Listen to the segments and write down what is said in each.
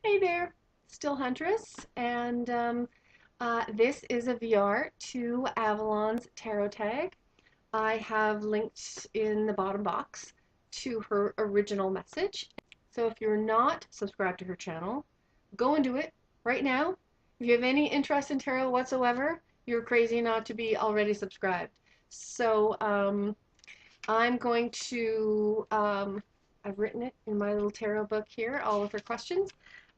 Hey there, still Huntress, and this is a VR to Avalon's tarot tag. I have linked in the bottom box to her original message. So if you're not subscribed to her channel, go and do it right now. If you have any interest in tarot whatsoever, you're crazy not to be already subscribed. So I'm going to, I've written it in my little tarot book here, all of her questions.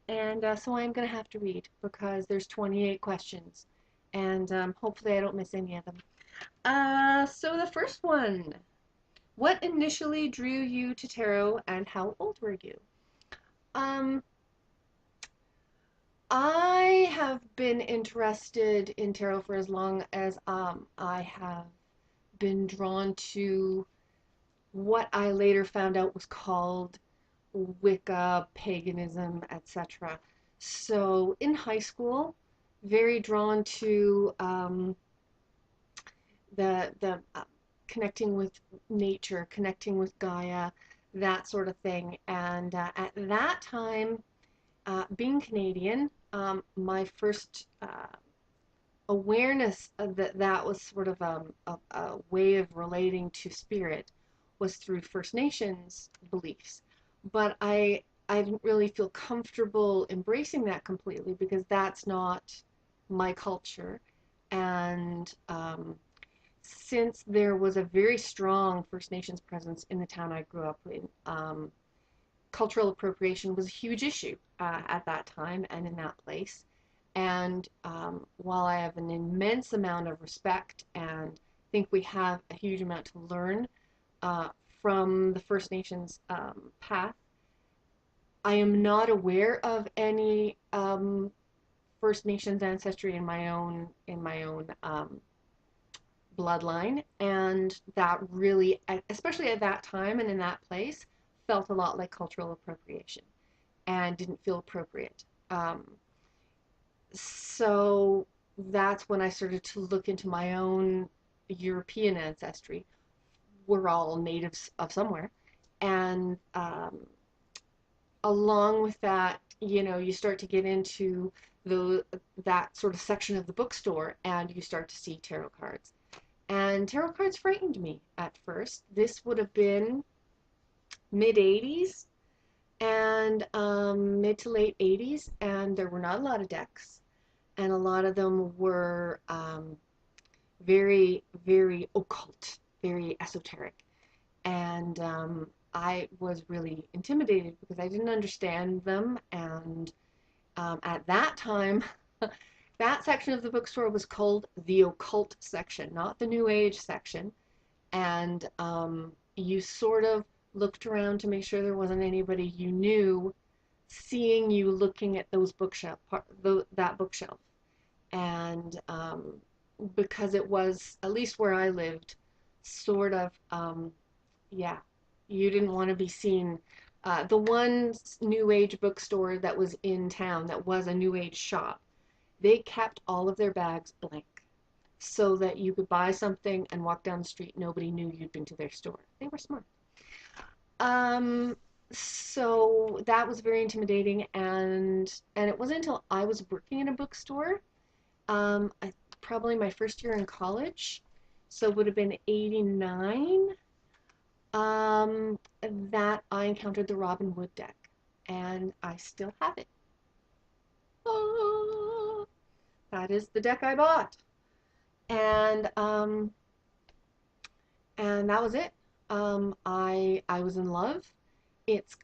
And so I'm going to have to read because there's 28 questions. And hopefully I don't miss any of them. So the first one. What initially drew you to tarot and how old were you? Um, I have been interested in tarot for as long as I have been drawn to what I later found out was called Wicca, paganism, etc. So in high school, very drawn to the connecting with nature, connecting with Gaia, that sort of thing. And at that time, being Canadian, my first awareness of that was sort of a way of relating to spirit was through First Nations beliefs. But I didn't really feel comfortable embracing that completely because that's not my culture. And since there was a very strong First Nations presence in the town I grew up in, cultural appropriation was a huge issue at that time and in that place. And while I have an immense amount of respect and think we have a huge amount to learn from the First Nations path, I am not aware of any First Nations ancestry in my own bloodline, and that really, especially at that time and in that place, felt a lot like cultural appropriation and didn't feel appropriate. So that's when I started to look into my own European ancestry. We're all natives of somewhere. And along with that, you start to get into that sort of section of the bookstore and you start to see tarot cards. And tarot cards frightened me at first. This would have been mid 80s and mid to late 80s, and there were not a lot of decks, and a lot of them were very, very occult, very esoteric. And I was really intimidated because I didn't understand them. And at that time, that section of the bookstore was called the occult section, not the New Age section. And you sort of looked around to make sure there wasn't anybody you knew seeing you looking at that bookshelf. And because it was, at least where I lived, sort of, yeah, you didn't want to be seen. The one New Age bookstore that was in town that was a New Age shop, they kept all of their bags blank so that you could buy something and walk down the street. Nobody knew you'd been to their store. They were smart. Um, so that was very intimidating, and it wasn't until I was working in a bookstore, probably my first year in college, so it would have been 89, that I encountered the Robin Wood deck, and I still have it. Oh, that is the deck I bought. And that was it. I was in love. It's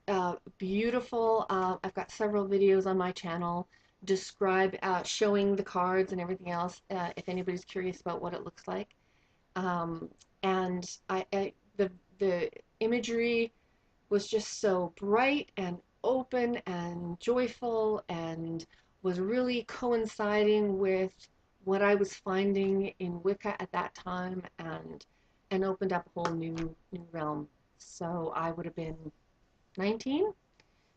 beautiful. I've got several videos on my channel showing the cards and everything else, if anybody's curious about what it looks like. And the imagery was just so bright and open and joyful and was really coinciding with what I was finding in Wicca at that time, and opened up a whole new realm. So I would have been 19.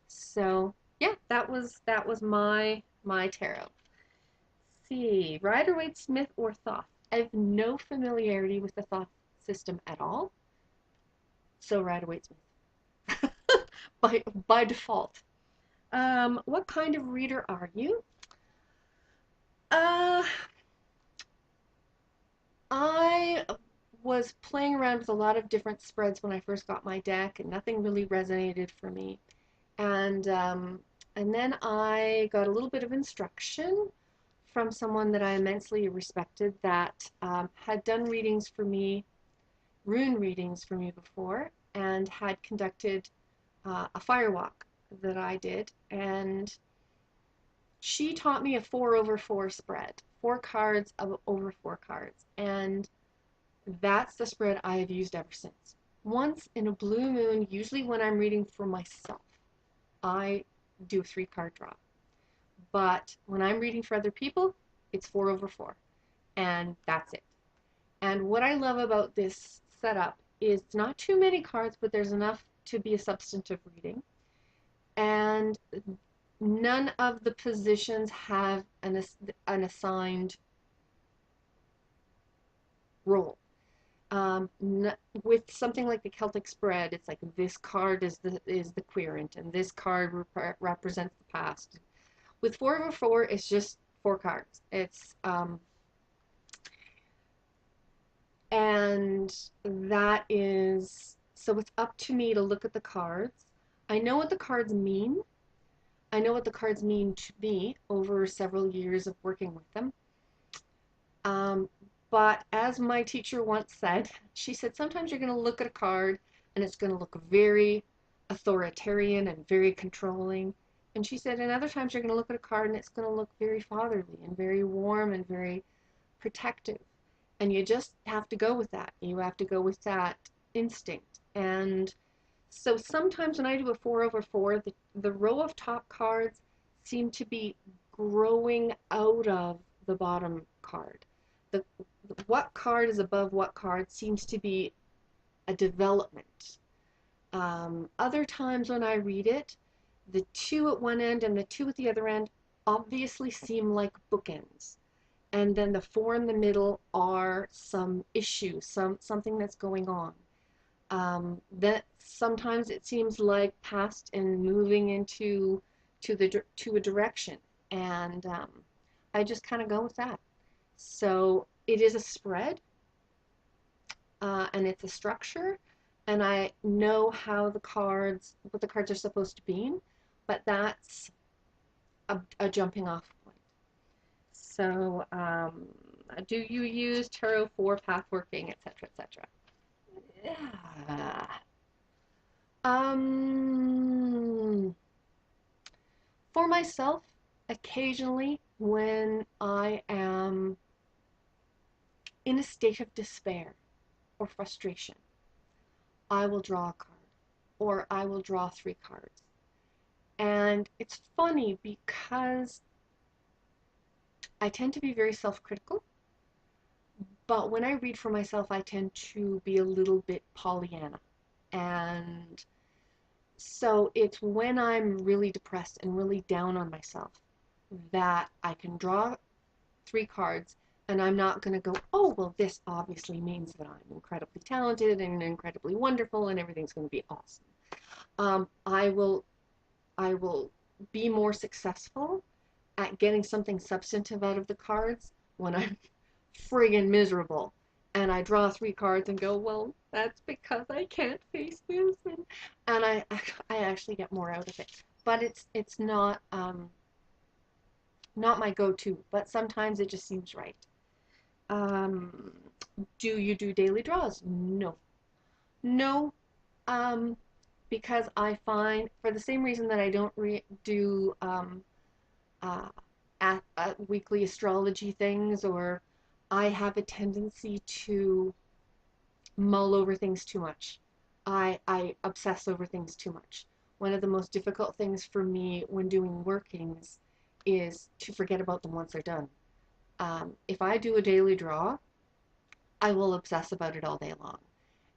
So yeah, that was my tarot. Let's see, Rider-Waite-Smith or Thoth. I have no familiarity with the Thoth system at all. So Rider-Waite-Smith by default. What kind of reader are you? Uh, I was playing around with a lot of different spreads when I first got my deck, and nothing really resonated for me. And then I got a little bit of instruction from someone that I immensely respected that had done readings for me, rune readings for me before, and had conducted a firewalk that I did. And she taught me a 4/4 spread, 4 cards over 4 cards. And that's the spread I have used ever since. Once in a blue moon, usually when I'm reading for myself, I do a 3 card draw. But when I'm reading for other people, it's 4/4. And that's it. And what I love about this setup is it's not too many cards, but there's enough to be a substantive reading. And none of the positions have an assigned role. With something like the Celtic spread, it's like this card is the querent, and this card represents the past. With 4/4, it's just 4 cards. And that is, so it's up to me to look at the cards. I know what the cards mean. I know what the cards mean to me over several years of working with them. But as my teacher once said, she said, sometimes you're going to look at a card and it's going to look very authoritarian and very controlling. And she said, and other times you're going to look at a card and it's going to look very fatherly and very warm and very protective. And you just have to go with that. You have to go with that instinct. And so sometimes when I do a 4/4, the row of top cards seem to be growing out of the bottom card. The what card is above what card seems to be a development. Other times when I read it, the 2 at one end and the 2 at the other end obviously seem like bookends. And then the 4 in the middle are some issue, something that's going on. That sometimes it seems like past and moving into to a direction, and I just kind of go with that. So it is a spread, and it's a structure, and I know how what the cards are supposed to be, but that's a jumping off point. So, do you use tarot for path working, etc., etc.? Yeah. For myself, occasionally when I am in a state of despair or frustration, I will draw a card or I will draw 3 cards. And it's funny because I tend to be very self-critical, but when I read for myself, I tend to be a little bit Pollyanna. And so it's when I'm really depressed and really down on myself that I can draw 3 cards and I'm not going to go, oh, well, this obviously means that I'm incredibly talented and incredibly wonderful and everything's going to be awesome. I will be more successful at getting something substantive out of the cards when I'm friggin' miserable. And I draw 3 cards and go, well, that's because I can't face this, and I actually get more out of it. But it's not my go-to. But sometimes it just seems right. Um, do you do daily draws? No, no. Um, because I find for the same reason that I don't do uh, weekly astrology things, or I have a tendency to mull over things too much. I obsess over things too much. One of the most difficult things for me when doing workings is to forget about them once they're done. If I do a daily draw, I will obsess about it all day long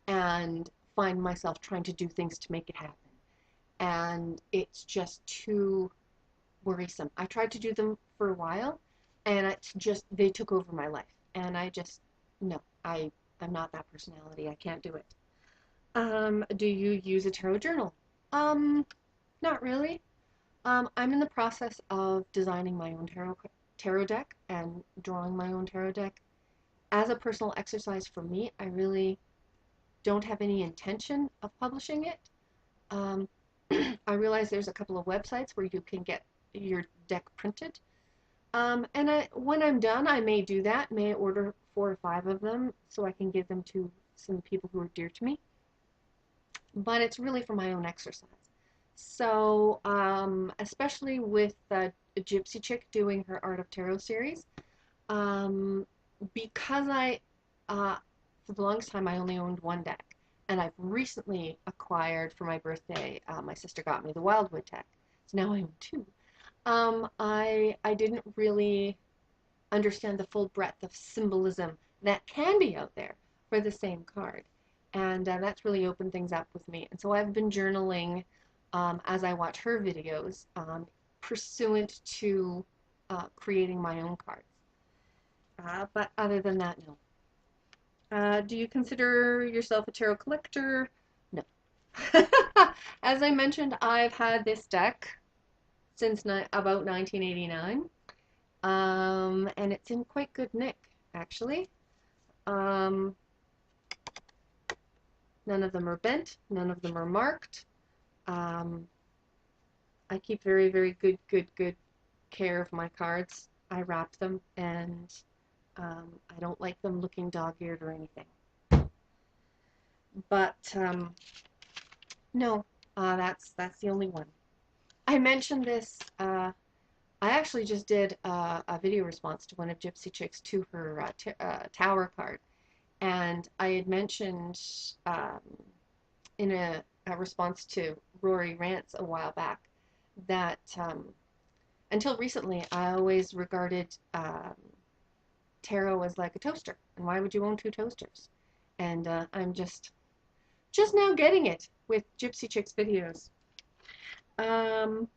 and find myself trying to do things to make it happen. And it's just too worrisome. I tried to do them for a while, and they took over my life. And no, I'm not that personality. I can't do it. Do you use a tarot journal? Not really. I'm in the process of designing my own tarot deck and drawing my own tarot deck. As a personal exercise for me, I really don't have any intention of publishing it. Um, I realize there's a couple of websites where you can get your deck printed. When I'm done, I may do that, may order 4 or 5 of them so I can give them to some people who are dear to me. But it's really for my own exercise. So, especially with a Gypsy Chick doing her Art of Tarot series, um, because uh, for the longest time, I only owned one deck. And I've recently acquired for my birthday, my sister got me the Wildwood deck. So now I own two. I didn't really understand the full breadth of symbolism that can be out there for the same card. And that's really opened things up with me. And so I've been journaling as I watch her videos, pursuant to creating my own cards. But other than that, no. Do you consider yourself a tarot collector? No. As I mentioned, I've had this deck since about 1989. And it's in quite good nick, actually. Um, None of them are bent, none of them are marked. Um, I keep very, very good care of my cards. I wrap them, and I don't like them looking dog-eared or anything. But no, that's the only one. I mentioned this. I actually just did a video response to one of Gypsy Chick's to her tower card. And I had mentioned in a response to Rory Rants a while back that until recently I always regarded tarot as like a toaster. And why would you own 2 toasters? And I'm just now getting it with Gypsy Chick's videos. Um,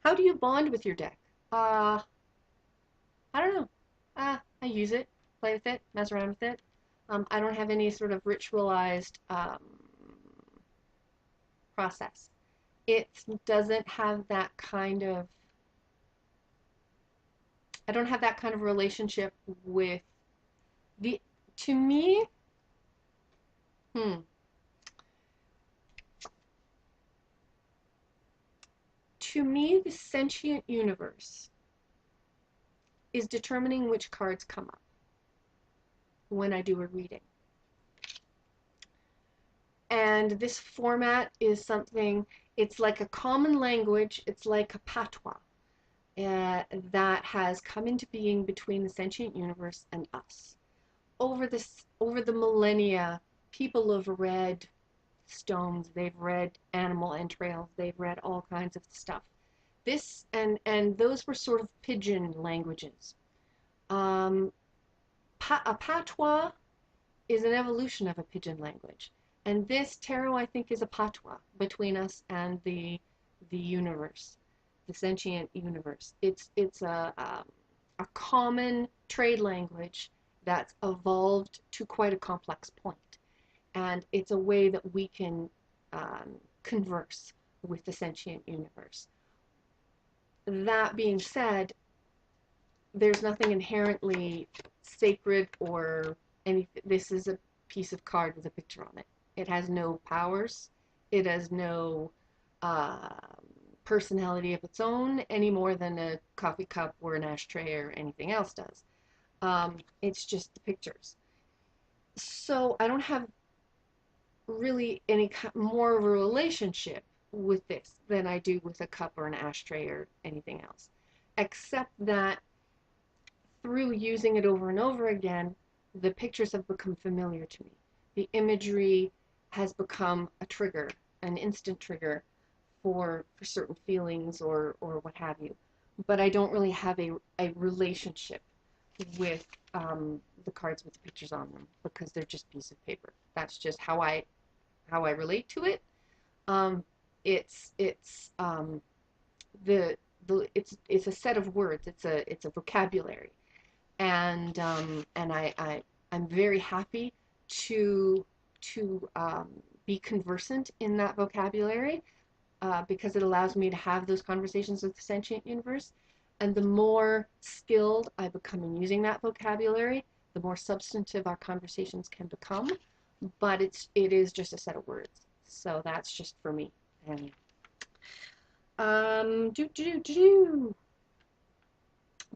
how do you bond with your deck? I don't know. I use it, play with it, mess around with it. I don't have any sort of ritualized process. It doesn't have that kind of, I don't have that kind of relationship with the, to me, hmm, to me, the sentient universe is determining which cards come up when I do a reading. And this format is something, it's like a common language, it's like a patois that has come into being between the sentient universe and us. Over the millennia, people have read stones, they've read animal entrails, they've read all kinds of stuff. This and those were sort of pidgin languages. A patois is an evolution of a pidgin language. And this tarot, I think, is a patois between us and the universe, the sentient universe. It's a common trade language that's evolved to quite a complex point. And it's a way that we can converse with the sentient universe. That being said, there's nothing inherently sacred or anything. This is a piece of card with a picture on it. It has no powers. It has no personality of its own any more than a coffee cup or an ashtray or anything else does. It's just the pictures. So I don't have really any more of a relationship with this than I do with a cup or an ashtray or anything else, except that through using it over and over again, the pictures have become familiar to me. The imagery has become a trigger, an instant trigger for certain feelings or what have you. But I don't really have a relationship with the cards with the pictures on them because they're just pieces of paper. That's just how I relate to it. It's it's a set of words. It's a vocabulary, and I'm very happy to be conversant in that vocabulary. because it allows me to have those conversations with the sentient universe. And the more skilled I become in using that vocabulary, the more substantive our conversations can become. But it is just a set of words. So that's just for me. And do do do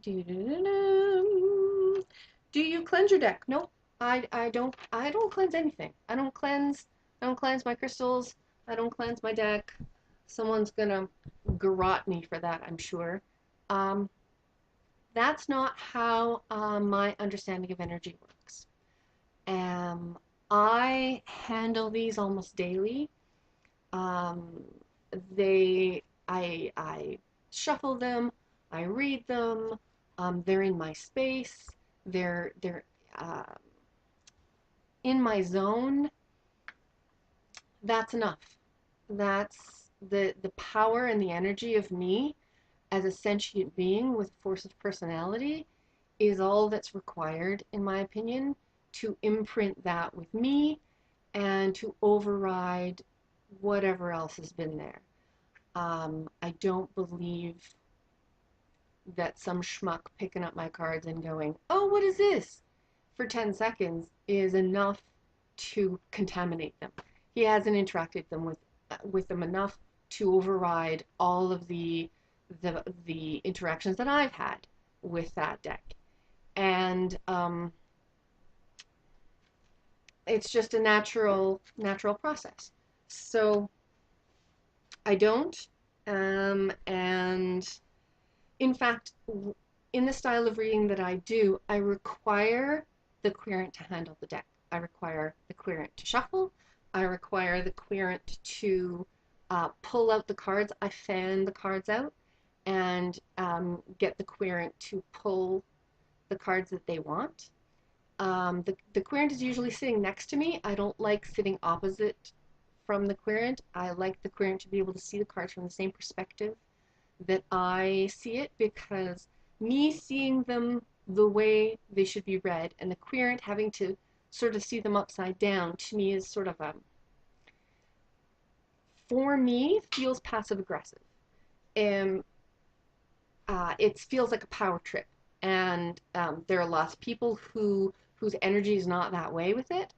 do do. Do you cleanse your deck? Nope. I don't cleanse anything. I don't cleanse my crystals. I don't cleanse my deck. Someone's gonna garrot me for that, I'm sure. Um, that's not how my understanding of energy works. Um, I handle these almost daily. Um, I shuffle them, I read them. They're in my space. They're uh, in my zone. That's enough. That's the power and the energy of me as a sentient being with force of personality is all that's required, in my opinion, to imprint that with me and to override whatever else has been there. I don't believe that some schmuck picking up my cards and going, oh, what is this? For 10 seconds is enough to contaminate them. He hasn't interacted them with them enough to override all of the interactions that I've had with that deck. And it's just a natural process. So I don't. And in fact, in the style of reading that I do, I require the querent to handle the deck. I require the querent to shuffle. I require the querent to pull out the cards. I fan the cards out and get the querent to pull the cards that they want. The querent is usually sitting next to me. I don't like sitting opposite from the querent. I like the querent to be able to see the cards from the same perspective that I see it, because me seeing them the way they should be read and the querent having to sort of see them upside down, to me is sort of for me, feels passive aggressive. And it feels like a power trip. And there are lots of people whose energy is not that way with it.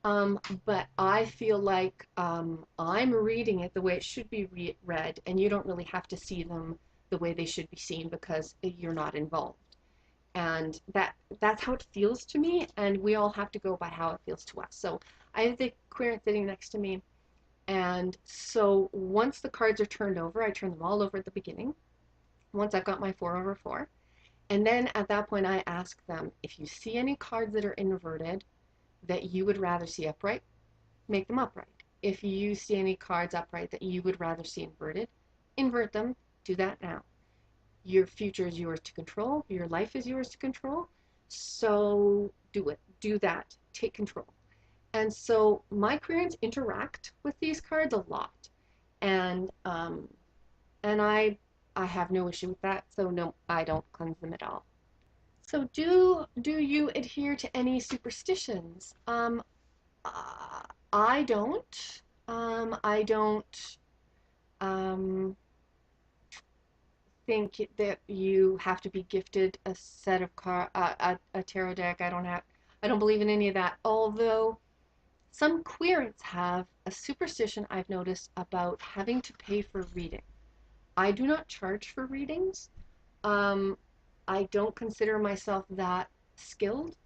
But I feel like I'm reading it the way it should be read, and you don't really have to see them the way they should be seen because you're not involved. And that's how it feels to me, and we all have to go by how it feels to us. So I have the querent sitting next to me, and so once the cards are turned over, I turn them all over at the beginning, once I've got my 4/4. And then at that point, I ask them, if you see any cards that are inverted that you would rather see upright, make them upright. If you see any cards upright that you would rather see inverted, invert them. Do that now. Your future is yours to control. Your life is yours to control. So do it. Do that. Take control. And so my querents interact with these cards a lot. And I have no issue with that. So no, I don't cleanse them at all. So do you adhere to any superstitions? Uh, I don't. I don't um, think that you have to be gifted a set of a tarot deck. I don't believe in any of that. Although some querents have a superstition I've noticed about having to pay for reading. I do not charge for readings. Um, I don't consider myself that skilled.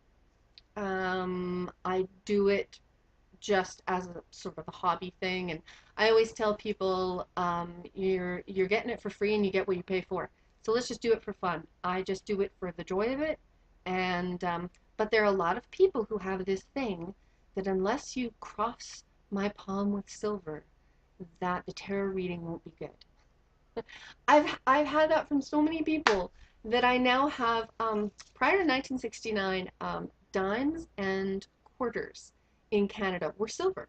I do it just as a sort of a hobby thing, and I always tell people, you're getting it for free and you get what you pay for. So let's just do it for fun. I just do it for the joy of it, and but there are a lot of people who have this thing that unless you cross my palm with silver, that the tarot reading won't be good. I've had that from so many people that I now have. Prior to 1969, dimes and quarters in Canada were silver.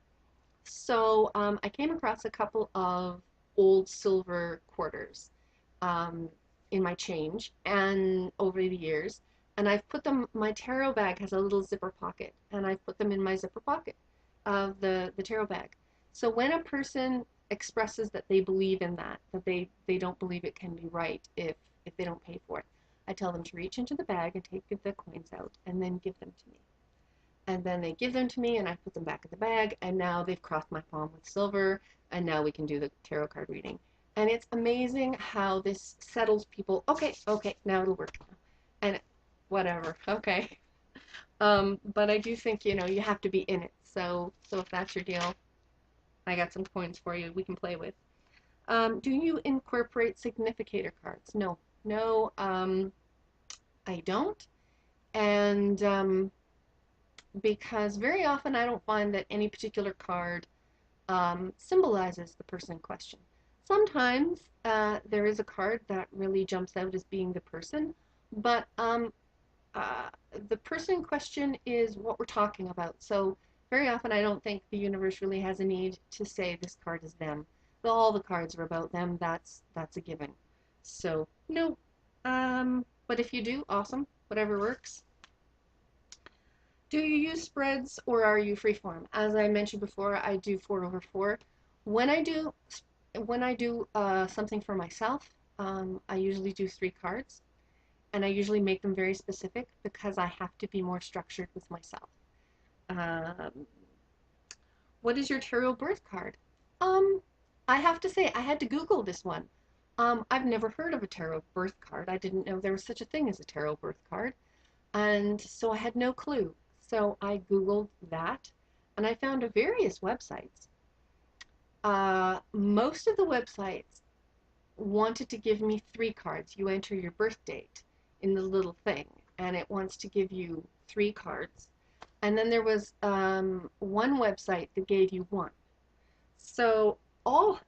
So I came across a couple of old silver quarters um, in my change and over the years, and I've put them. My tarot bag has a little zipper pocket, and I've put them in my zipper pocket of the tarot bag. So when a person expresses that they believe in that they don't believe it can be right if they don't pay for it. I tell them to reach into the bag and take the coins out and then give them to me. And then they give them to me and I put them back in the bag, and now they've crossed my palm with silver, and now we can do the tarot card reading. And it's amazing how this settles people. Okay, okay, now it'll work. And whatever, okay. But I do think, you have to be in it. So if that's your deal, I got some coins for you we can play with. Do you incorporate significator cards? No, no, I don't. And because very often I don't find that any particular card symbolizes the person in question. Sometimes there is a card that really jumps out as being the person, but uh, the person in question is what we're talking about. So very often I don't think the universe really has a need to say this card is them. All the cards are about them. That's a given. So no. But if you do, awesome. Whatever works. Do you use spreads or are you freeform? As I mentioned before, I do 4/4. When I do something for myself, I usually do 3 cards, and I usually make them very specific because I have to be more structured with myself. Um, what is your tarot birth card? Um, I have to say I had to Google this one. I've never heard of a tarot birth card. I didn't know there was such a thing as a tarot birth card. And so I had no clue. So I Googled that and I found various websites. Most of the websites wanted to give me 3 cards. You enter your birth date in the little thing, and it wants to give you 3 cards. And then there was one website that gave you 1. So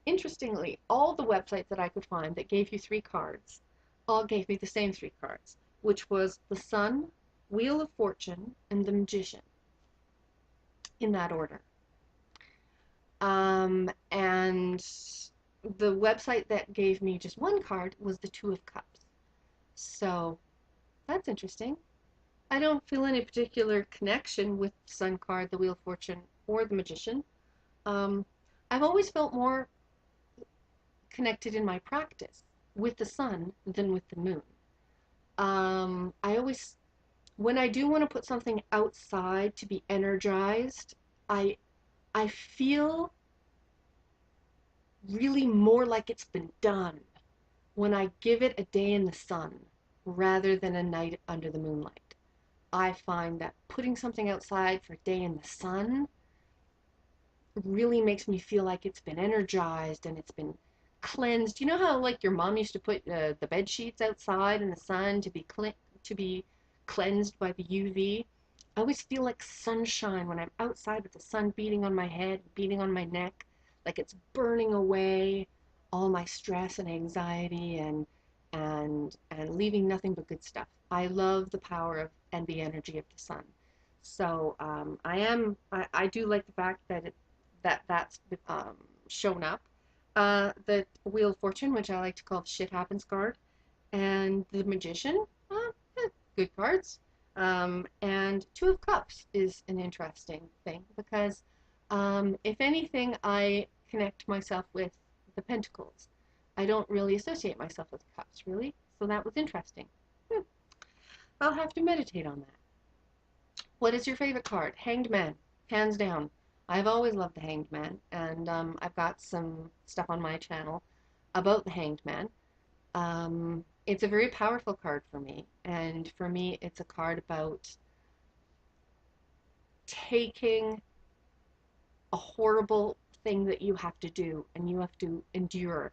interestingly, all the websites that I could find that gave you 3 cards all gave me the same 3 cards, which was the Sun, Wheel of Fortune, and the Magician, in that order. And the website that gave me just 1 card was the Two of Cups. So that's interesting. I don't feel any particular connection with the Sun card, the Wheel of Fortune, or the Magician. Um, I've always felt more connected in my practice with the Sun than with the Moon. I always, when I do want to put something outside to be energized, I I feel really more like it's been done when I give it a day in the sun rather than a night under the moonlight. I find that putting something outside for a day in the sun really makes me feel like it's been energized and it's been cleansed. You know how like your mom used to put the bed sheets outside in the sun to be cleansed by the UV? I always feel like sunshine when I'm outside with the sun beating on my head, beating on my neck, like it's burning away all my stress and anxiety and leaving nothing but good stuff. I love the power of and the energy of the sun. So I do like the fact that that's shown up. The Wheel of Fortune, which I like to call the Shit Happens card, and the Magician, good cards. And Two of Cups is an interesting thing because, if anything, I connect myself with the Pentacles. I don't really associate myself with cups, really. So that was interesting. Hmm. I'll have to meditate on that. What is your favorite card? Hanged Man, hands down. I've always loved the Hanged Man, and I've got some stuff on my channel about the Hanged Man. It's a very powerful card for me, and for me, it's a card about taking a horrible thing that you have to do and you have to endure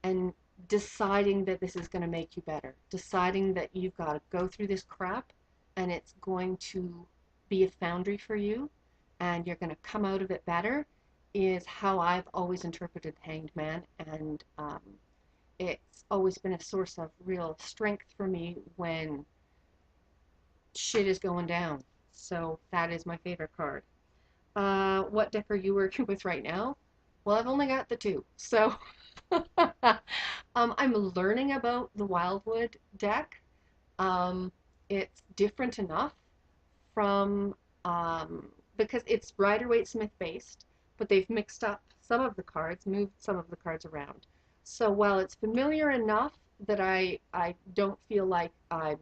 and deciding that this is going to make you better, deciding that you've got to go through this crap and it's going to be a foundry for you and you're going to come out of it better is how I've always interpreted Hanged Man, and it's always been a source of real strength for me when shit is going down. So that is my favorite card. What deck are you working with right now? Well, I've only got the 2, so I'm learning about the Wildwood deck. It's different enough from because it's Rider-Waite-Smith based, but they've mixed up some of the cards, moved some of the cards around. So while it's familiar enough that I don't feel like I've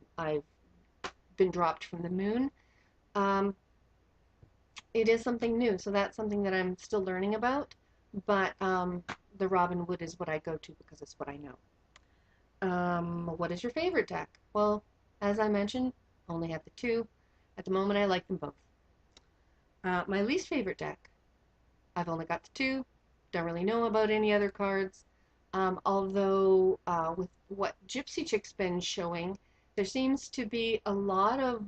been dropped from the moon, um, it is something new. So that's something that I'm still learning about. But the Robin Wood is what I go to because it's what I know. What is your favorite deck? Well, as I mentioned, only have the two. At the moment, I like them both. My least favorite deck, I've only got the two. Don't really know about any other cards. Although with what Gypsy Chick's been showing, there seems to be a lot of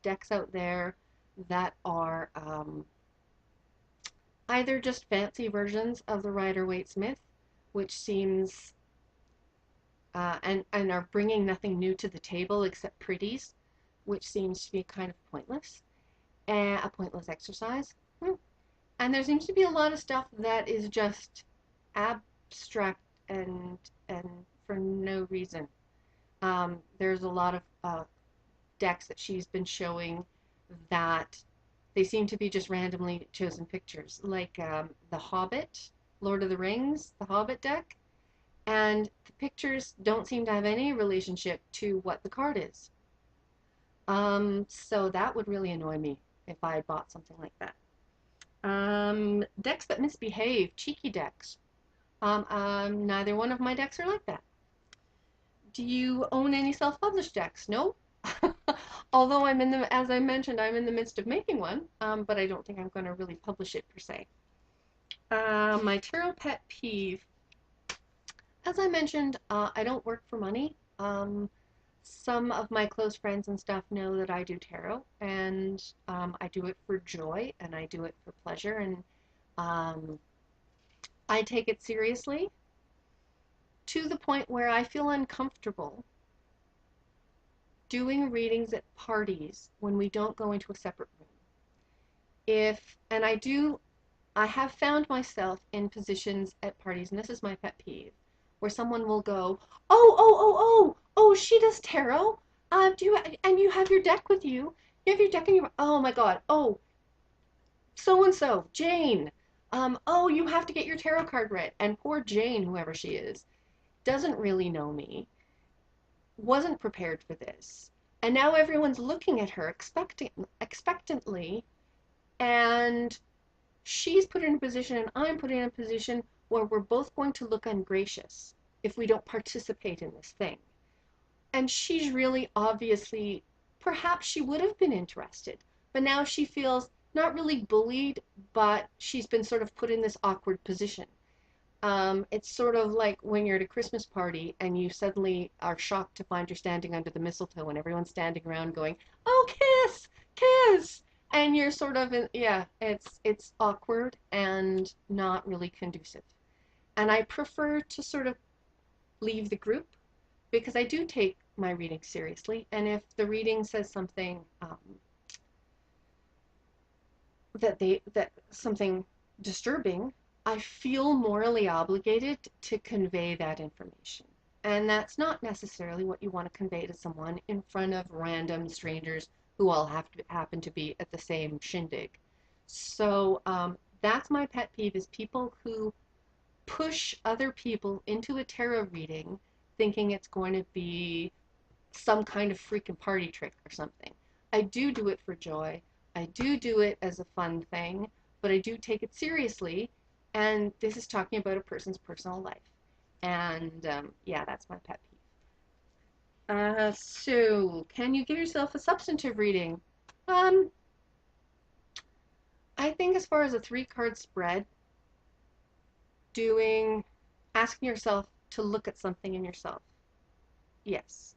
decks out there that are either just fancy versions of the Rider-Waite-Smith, which seems and are bringing nothing new to the table except pretties, which seems to be kind of pointless, and a pointless exercise. And there seems to be a lot of stuff that is just abstract and for no reason. There's a lot of decks that she's been showing that they seem to be just randomly chosen pictures, like The Hobbit, Lord of the Rings, The Hobbit deck, and the pictures don't seem to have any relationship to what the card is. So that would really annoy me if I bought something like that. Decks that misbehave, cheeky decks. Neither one of my decks are like that. Do you own any self-published decks? No. Although as I mentioned, I'm in the midst of making one, but I don't think I'm going to really publish it per se. My tarot pet peeve. As I mentioned, I don't work for money. Some of my close friends and stuff know that I do tarot, and I do it for joy, and I do it for pleasure, and I take it seriously to the point where I feel uncomfortable doing readings at parties when we don't go into a separate room. I have found myself in positions at parties, and this is my pet peeve, where someone will go, oh, she does tarot. And you have your deck with you. You have your deck and oh my God, oh, so and so, Jane. Oh, you have to get your tarot card read. And poor Jane, whoever she is, doesn't really know me, wasn't prepared for this. And now everyone's looking at her expectantly, and she's put in a position and I'm put in a position where we're both going to look ungracious if we don't participate in this thing. And she's really obviously, perhaps she would have been interested, but now she feels not really bullied, but she's been sort of put in this awkward position. It's sort of like when you're at a Christmas party and you suddenly are shocked to find you're standing under the mistletoe and everyone's standing around going, "Oh, kiss, kiss," and you're sort of in, yeah, it's awkward and not really conducive. And I prefer to sort of leave the group because I do take my reading seriously, and if the reading says something that something disturbing, I feel morally obligated to convey that information. And that's not necessarily what you want to convey to someone in front of random strangers who all happen to be at the same shindig. So that's my pet peeve, is people who push other people into a tarot reading thinking it's going to be some kind of freaking party trick or something. I do it for joy. I do it as a fun thing, but I do take it seriously. And this is talking about a person's personal life. And yeah, that's my pet peeve. So, can you give yourself a substantive reading? Um, I think as far as a 3-card spread, asking yourself to look at something in yourself. Yes.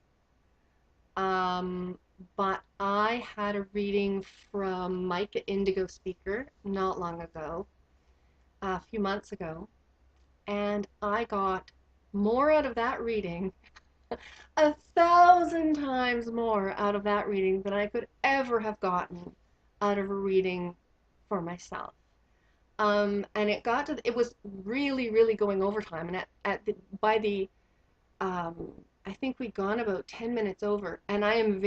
But I had a reading from Mike at Indigo Speaker not long ago, a few months ago, and I got more out of that reading, 1,000 times more out of that reading than I could ever have gotten out of a reading for myself. And it was really, really going overtime, and I think we'd gone about 10 minutes over, and I am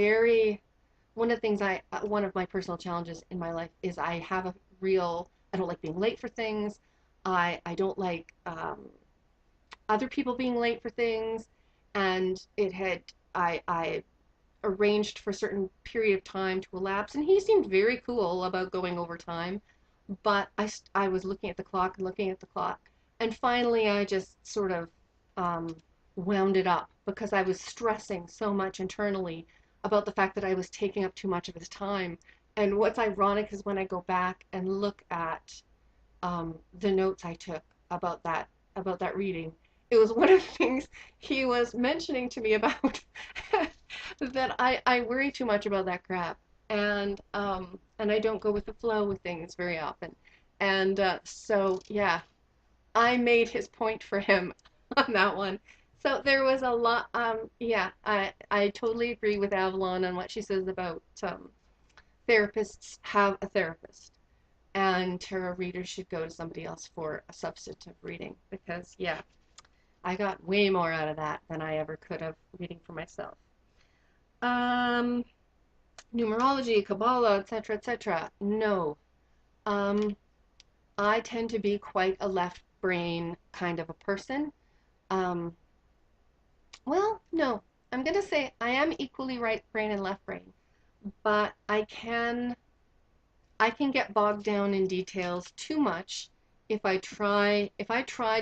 one of my personal challenges in my life is I have a real I don't like being late for things. I don't like other people being late for things. And I arranged for a certain period of time to elapse, and he seemed very cool about going over time. But I was looking at the clock and looking at the clock, and finally I just sort of um, wound it up because I was stressing so much internally about the fact that I was taking up too much of his time. And what's ironic is when I go back and look at the notes I took about that reading, it was one of the things he was mentioning to me about that I worry too much about that crap, and I don't go with the flow with things very often, and so yeah, I made his point for him on that one. So there was a lot. Yeah, I totally agree with Avalon on what she says about therapists have a therapist, and tarot readers should go to somebody else for a substantive reading because yeah, I got way more out of that than I ever could have reading for myself. Um, Numerology, Kabbalah, etc., etc. No. Um, I tend to be quite a left brain kind of a person. Um, well, no. I'm gonna say I am equally right brain and left brain, but I can get bogged down in details too much if I tried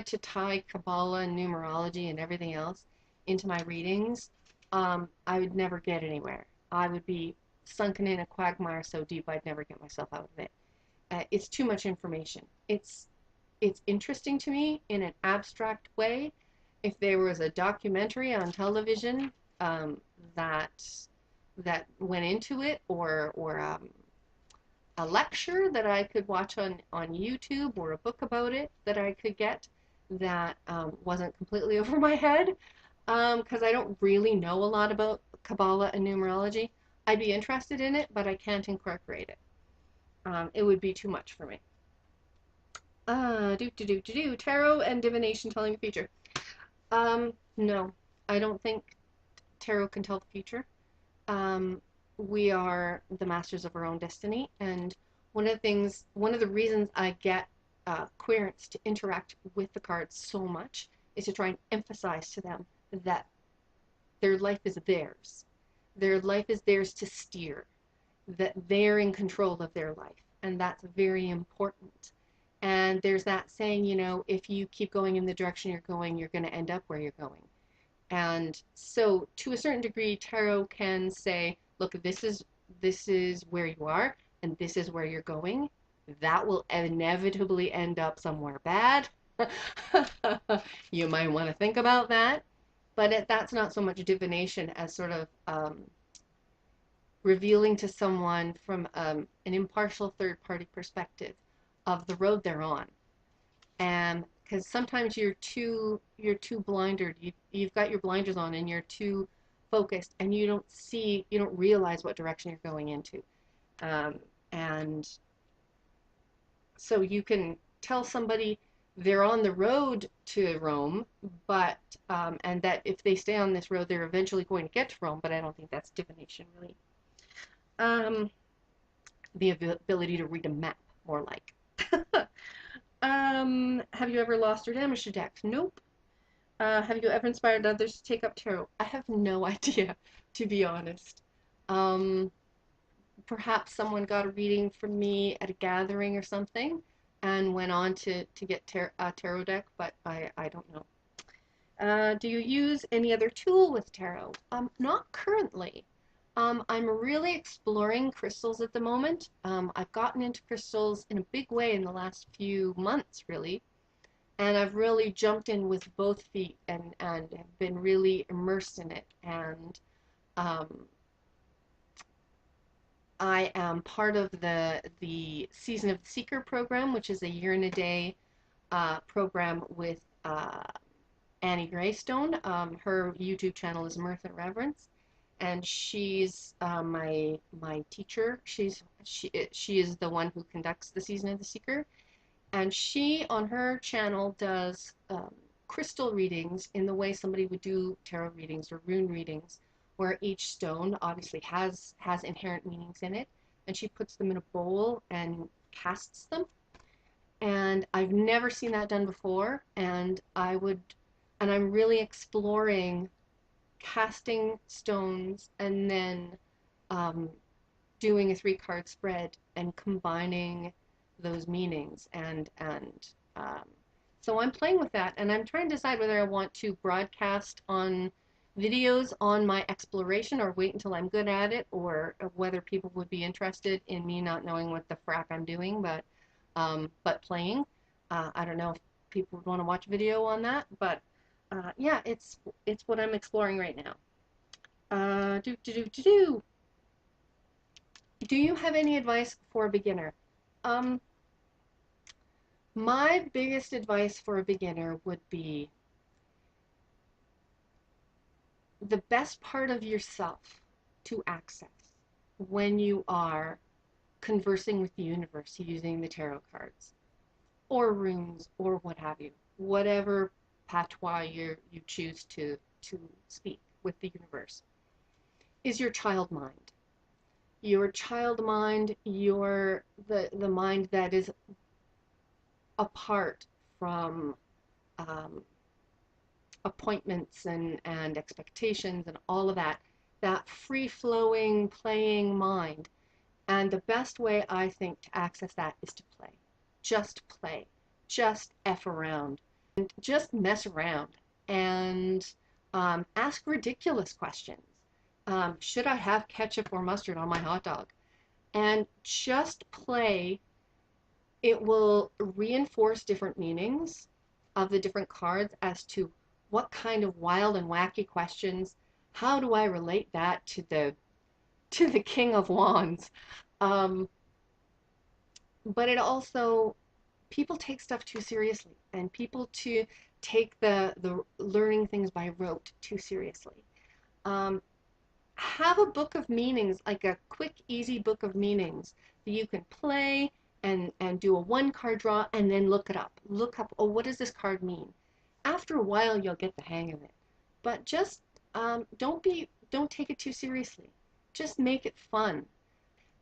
to tie Kabbalah and numerology and everything else into my readings, I would never get anywhere. I would be sunken in a quagmire so deep I'd never get myself out of it. It's too much information. It's interesting to me in an abstract way. If there was a documentary on television um, that went into it, or a lecture that I could watch on YouTube, or a book about it that I could get that wasn't completely over my head, because I don't really know a lot about Kabbalah and numerology. I'd be interested in it, but I can't incorporate it. It would be too much for me. Tarot and divination telling the future. No, I don't think tarot can tell the future. Um, we are the masters of our own destiny, and one of the reasons I get querents to interact with the cards so much is to try and emphasize to them that their life is theirs. Their life is theirs to steer, that they're in control of their life, and that's very important. And there's that saying, if you keep going in the direction you're going, you're going to end up where you're going. And so to a certain degree, tarot can say, look, this is where you are and this is where you're going. That will inevitably end up somewhere bad. You might want to think about that. But that's not so much divination as sort of revealing to someone from an impartial third party perspective of the road they're on. And because sometimes you're too blinded, you've got your blinders on and you're too focused, and you don't realize what direction you're going into, and so you can tell somebody they're on the road to Rome, but and that if they stay on this road they're eventually going to get to Rome, but I don't think that's divination really. um, the ability to read a map, more like. Have you ever lost or damaged a deck? Nope. Have you ever inspired others to take up tarot? I have no idea, to be honest. Um, Perhaps someone got a reading from me at a gathering or something and went on to get a tarot deck, but I don't know. Do you use any other tool with tarot? Not currently. I'm really exploring crystals at the moment. I've gotten into crystals in a big way in the last few months, really. And I've really jumped in with both feet and have been really immersed in it. And um, I am part of the Season of the Seeker program, which is a year and a day program with Annie Greystone. Her YouTube channel is Mirth and Reverence, and she's my teacher. She is the one who conducts the Season of the Seeker, and she on her channel does crystal readings in the way somebody would do tarot readings or rune readings, where each stone obviously has inherent meanings in it, and she puts them in a bowl and casts them. And I've never seen that done before, and I'm really exploring casting stones and then um, doing a 3 card spread and combining those meanings and so I'm playing with that, and I'm trying to decide whether I want to broadcast on videos on my exploration or wait until I'm good at it, or whether people would be interested in me not knowing what the frack I'm doing, but playing. I don't know if people would want to watch video on that, but yeah, it's what I'm exploring right now. Do do do do do. Do you have any advice for a beginner? Um, my biggest advice for a beginner would be the best part of yourself to access when you are conversing with the universe using the tarot cards or runes or what have you, whatever patois you choose to speak with the universe, is your child mind. Your child mind, the mind that is apart from um, appointments and expectations and all of that, that free-flowing, playing mind. And the best way, I think, to access that is to play. Just play. Just F around. And just mess around. And ask ridiculous questions. Should I have ketchup or mustard on my hot dog? And just play. It will reinforce different meanings of the different cards as to what kind of wild and wacky questions. How do I relate that to the King of Wands? Um, but it also, people take stuff too seriously, and people to take the learning things by rote too seriously. Um, have a book of meanings, like a quick, easy book of meanings that you can play and do a 1 card draw and then look it up. Look up, oh, what does this card mean? After a while, you'll get the hang of it. But just don't take it too seriously. Just make it fun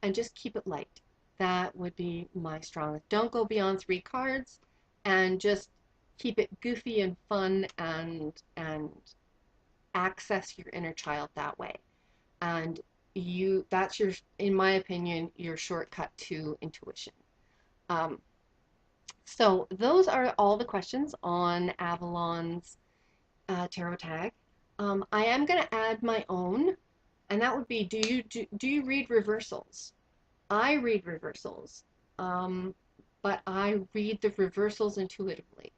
and just keep it light. That would be my strongest. Don't go beyond 3 cards, and just keep it goofy and fun and access your inner child that way. And that's your, in my opinion, your shortcut to intuition. Um, so those are all the questions on Avalon's tarot tag. I am going to add my own, and that would be, do you read reversals? I read reversals, but I read the reversals intuitively.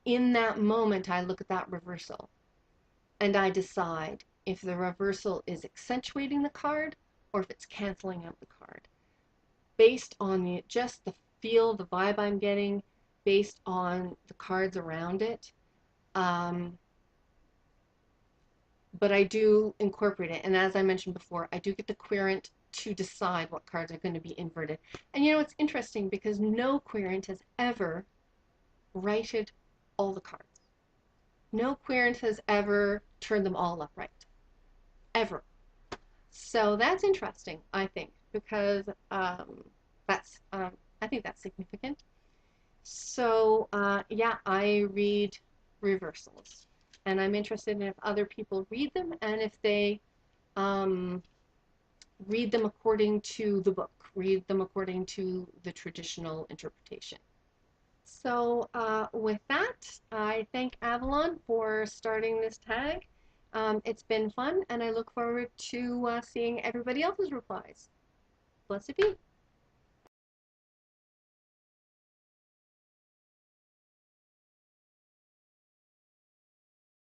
In that moment, I look at that reversal and I decide if the reversal is accentuating the card or if it's canceling out the card, based on just the feel, the vibe I'm getting, based on the cards around it. But I do incorporate it, and as I mentioned before, I do get the querent to decide what cards are going to be inverted. And you know, it's interesting because no querent has ever righted all the cards. No querent has ever turned them all upright. Ever. So that's interesting, I think, because that's I think that's significant. So yeah, I read reversals, and I'm interested in if other people read them and if they um, read them according to the book, read them according to the traditional interpretation. So with that, I thank Avalon for starting this tag. It's been fun, and I look forward to seeing everybody else's replies. Blessed be.